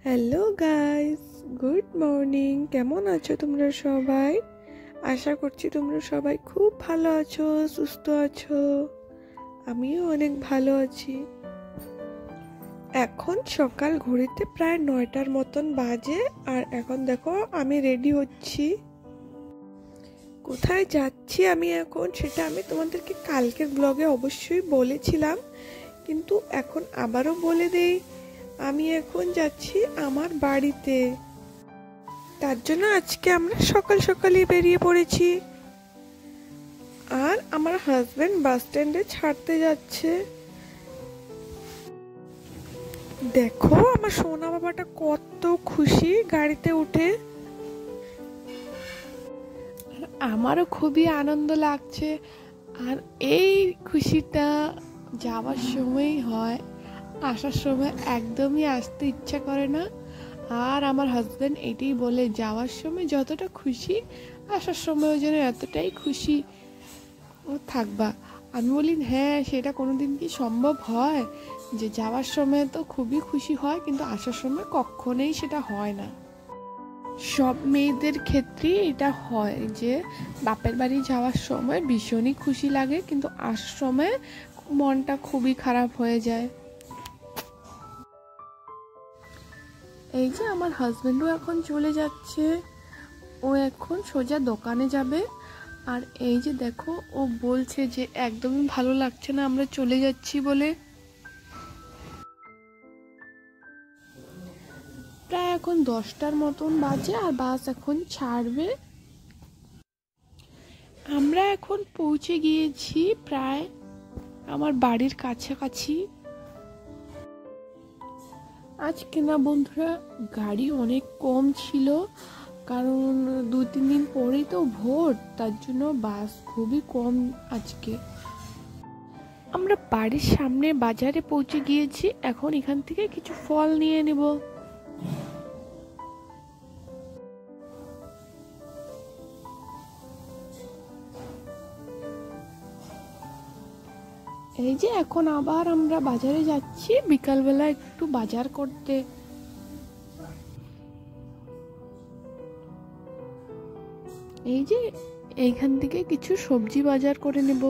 Hello guys, good morning. কেমন আছো তোমরা সবাই? আশা করছি তোমরা সবাই খুব ভালো আছো, সুস্থ আছো। আমিও অনেক ভালো আছি। এখন সকাল ঘড়িতে প্রায় 9টার মতন বাজে, আর এখন দেখো আমি রেডি হচ্ছি। কোথায় যাচ্ছি আমি এখন সেটা আমি তোমাদেরকে কালকের ব্লগে অবশ্যই বলেছিলাম, কিন্তু এখন আবারও বলে দেই। আমি এখন যাচ্ছি আমার বাড়িতে। তার জন্য আজকে আমরা সকাল সকালই বেরিয়ে পড়েছি। আর আমার হাজবেন্ড বাস স্ট্যান্ডে ছাড়তে যাচ্ছে। দেখো আমার সোনা বাবাটা কত খুশি গাড়িতে উঠে। আমারও খুবই আনন্দ লাগছে। আর এই খুশিটা যাওয়ার সময়ই হয়, আসার সময় একদমই আসতে ইচ্ছা করে না। আর আমার হাজব্যান্ড এটাই বলে, যাওয়ার সময় যতটা খুশি আসার সময়ও যেন এতটাই খুশি থাকবা। আমি বলি হ্যাঁ, সেটা কোনোদিন কি সম্ভব হয় যে যাওয়ার সময় তো খুবই খুশি হয় কিন্তু আসার সময় কখনোই সেটা হয় না। সব মেয়েদের ক্ষেত্রে এটা হয় যে বাপের বাড়ি যাওয়ার সময় ভীষণই খুশি লাগে, কিন্তু আসার সময় মনটা খুবই খারাপ হয়ে যায়। এই যে আমার হাজবেন্ডও এখন চলে যাচ্ছে, ও এখন সোজা দোকানে যাবে। আর এই যে দেখো, ও বলছে যে একদমই ভালো লাগছে না আমরা চলে যাচ্ছি বলে। প্রায় এখন 10টার মতন বাজে আর বাস এখন ছাড়বে। আমরা এখন পৌঁছে গিয়েছি প্রায় আমার বাড়ির কাছাকাছি। আজকে না বন্ধুরা, গাড়ি অনেক কম ছিল, কারণ 2-3 দিন পরেই তো ভোট, তার জন্য বাস খুবই কম আজকে। আমরা বাড়ির সামনে বাজারে পৌঁছে গিয়েছি, এখন এখান থেকে কিছু ফল নিয়ে নেব। এই যে এখন আবার আমরা বাজারে যাচ্ছি বিকালবেলা একটু বাজার করতে। এই যে এইখান থেকে কিছু সবজি বাজার করে নেব।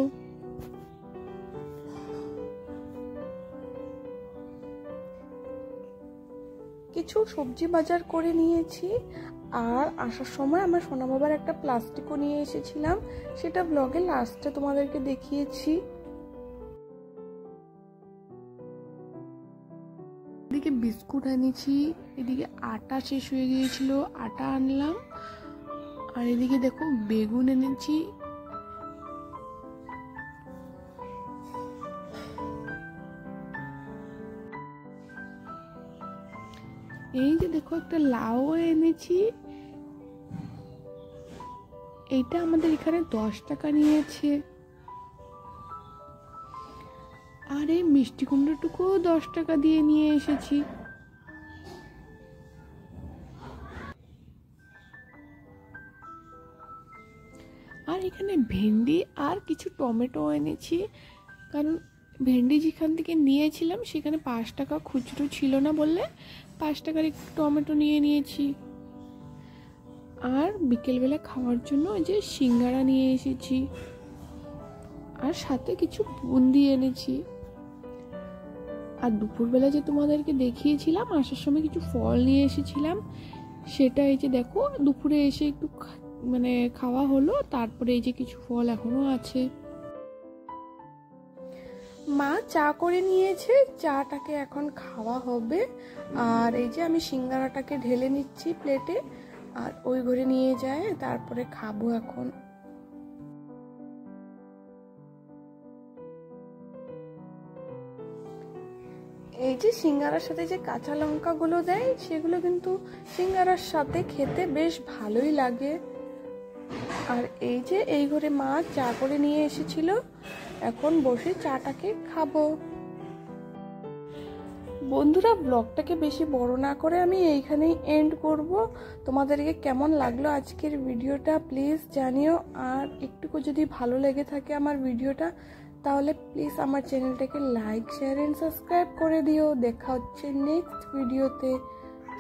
কিছু সবজি বাজার করে নিয়েছি। আর আসার সময় আমার সোনা বাবার একটা প্লাস্টিকও নিয়ে এসেছিলাম, সেটা ব্লগে লাস্টে তোমাদেরকে দেখিয়েছি। এদিকে বিস্কুট এনেছি, এদিকে আটা শেষ হয়ে গিয়েছিল, আটা আনলাম। আর এদিকে দেখো বেগুন এনেছি। এই যে দেখো একটা লাউ এনেছি, এইটা আমাদের এখানে 10 টাকা নিয়েছে। আর এই মিষ্টি কুমড়োটুকুও 10 টাকা দিয়ে নিয়ে এসেছি। আর এখানে ভেন্ডি আর কিছু টমেটো এনেছি, কারণ ভেন্ডি যেখান থেকে নিয়েছিলাম সেখানে 5 টাকা খুচরো ছিল না বললে 5 টাকার একটু টমেটো নিয়ে নিয়েছি। আর বিকেলবেলা খাওয়ার জন্য যে সিঙ্গারা নিয়ে এসেছি, আর সাথে কিছু বুন্দি এনেছি। আর দুপুরবেলা যে তোমাদেরকে দেখিয়েছিলাম আসার সময় কিছু ফল নিয়ে এসেছিলাম, সেটা এই যে দেখো দুপুরে এসে একটু খাওয়া হলো। তারপরে এই যে কিছু ফল এখনো আছে। মা চা করে নিয়েছে, চাটাকে এখন খাওয়া হবে। আর এই যে আমি সিঙ্গারাটাকে ঢেলে নিচ্ছি প্লেটে, আর ওই ঘরে নিয়ে যায়, তারপরে খাবো এখন। এই যে সিঙ্গারার সাথে যে কাঁচা লঙ্কাগুলো দেয়, সেগুলো কিন্তু সিঙ্গারার সাথে খেতে বেশ ভালোই লাগে। আর এই যে এই ঘরে মা চা করে নিয়ে এসেছিল, এখন বসে চাটাকে খাবো। বন্ধুরা, ব্লগটাকে বেশি বড় না করে আমি এইখানেই এন্ড করব। তোমাদেরকে কেমন লাগলো আজকের ভিডিওটা প্লিজ জানিও। আর একটুকু যদি ভালো লেগে থাকে আমার ভিডিওটা, তাহলে প্লিজ আমার চ্যানেলটাকে লাইক, শেয়ার এন্ড সাবস্ক্রাইব করে দিও। দেখা হচ্ছে নেক্সট ভিডিওতে।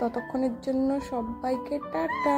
ততক্ষণের জন্য সবাইকে টাটা।